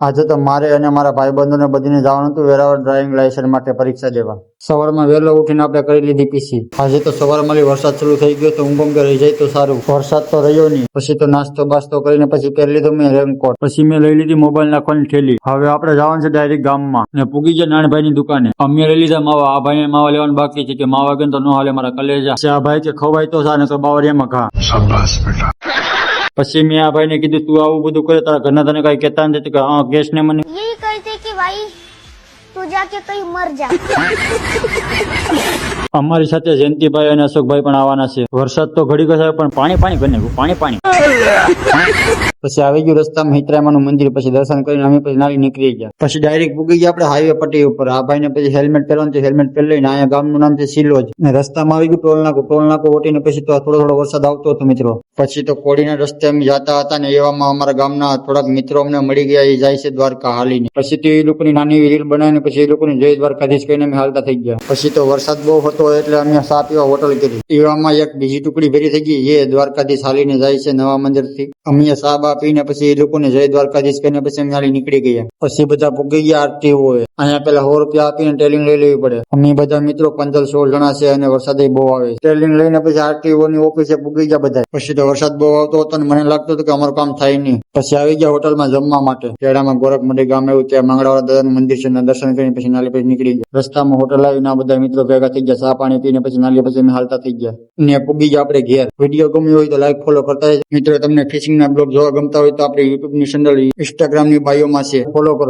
આજે તો મારે અને મારા ભાઈબંધોને બધીને જવાનું હતું વેરાવળ ડ્રાઇવિંગ લાયસન્સ માટે પરીક્ષા દેવા. સવારમાં વહેલો ઉઠીને આપણે કરી લીધી પીસી. આજે તો સવારમાં વરસાદ શરૂ થઈ ગયો તો ઊંઘ કે રહી જાય તો સારું. વરસાદ તો રહ્યો નહીં. પછી તો નાસ્તો બાસ્તો કરીને પછી પહેરી લીધો મેં રેનકોટ. પછી મેં લઈ લીધી મોબાઈલ નાખવાની થેલી. હવે આપણે જવાનું છે ડાયરેક્ટ ગામમાં ને પૂગી ગયા નાનભાઈની દુકાને. અમે લઈ લીધા માવા. આ ભાઈને માવા લેવાનું બાકી છે કે માવા ગન તો ન હાલે મારા કલેજા. આ ભાઈ કે ખવાય તો સાને તો બાવરિયામાં ઘા. શાબાશ બેટા. પછી મેં આ ભાઈને કીધું તું આવું બધું કરે તારા ઘરના તને કઈ કહેતા નથી કે હા કેશ ને મને यही कहते कि भाई तू जाके कहीं मर जा. અમારી સાથે જયંતિભાઈ અને અશોકભાઈ પણ આવવાના છે. વરસાદ તો ઘડી ગયો પણ પાણી પાણી. પછી આવી ગયું રસ્તામાં હિતરામાનું મંદિર. પછી દર્શન કરીને અમે પછી નાલી નીકળી ગયા. પછી ડાયરેક્ટ પૂગી ગયા આપણે હાઈવે પટ્ટી ઉપર. આ ભાઈને પછી હેલ્મેટ પહેરવાનું છે. હેલ્મેટ પહેરી લઈને અહીંયા ગામનું નામ છે સિલોજ. રસ્તામાં આવી ગયું ટોલ નાકું ઓટીને પછી તો થોડો વરસાદ આવતો હતો મિત્રો. પછી તો કોડીના રસ્તે અમે જતા હતા ને એવામાં અમારા ગામના થોડાક મિત્રો અમને મળી ગયા. એ જાય છે દ્વારકા હાલીને. પછી તો એ લોકોની નાની રીલ બનાવીને પછી એ લોકોની જય દ્વારકાધીશ કહીને અમે હાલતા થઈ ગયા. પછી તો વરસાદ બહુ હતો એટલે અમે સા પીવા હોટલ કરી. એવામાં એક બીજી ટુકડી ભેરી થઈ ગઈ. એ દ્વારકાધીશ હાલીને જાય છે નવા મંદિર થી. અમે સા બા પીને પછી એ લોકોને જય દ્વારકાધીશ કહીને પછી અમે હાલી નીકળી ગયા. પછી બધા પૂગી ગયા આરટીઓ. અહીંયા પેલા 100 રૂપિયા આપીને ટ્રેલિંગ લઈ લેવી પડે. અમે બધા મિત્રો 15-16 જણા છે અને વરસાદ બહુ આવે. ટ્રેલિંગ લઈને પછી આરટીઓ ની ઓફિસે પૂગી ગયા બધા. પછી તો વરસાદ બહુ આવતો હતો અને મને લાગતું હતું કે અમારું કામ થાય નહીં. પછી આવી ગયા હોટલમાં જમવા માટે. ખેડામાં ગોરખમઢી ગામ એવું ત્યાં મંગળવાડા દાદાનું મંદિર છે. દર્શન કરીને પછી નાલી પછી નીકળી ગયા. રસ્તામાં હોટલ આવીને બધા મિત્રો ભેગા થઈ ગયા. ચા પાણી પીને પછી નાલી પછી અમે હાલતા થઈ ગયા ને પૂગી ગયા આપણે ઘેર. વિડીયો ગમ્યો હોય તો લાઈક ફોલો કરતા મિત્રો. તમને ફિશિંગ ના બ્લોગ જોવા ગમતા હોય તો આપણી યુટ્યુબ ની ચેનલ ઇન્સ્ટાગ્રામ ની બાયોમાં છે, ફોલો કરો.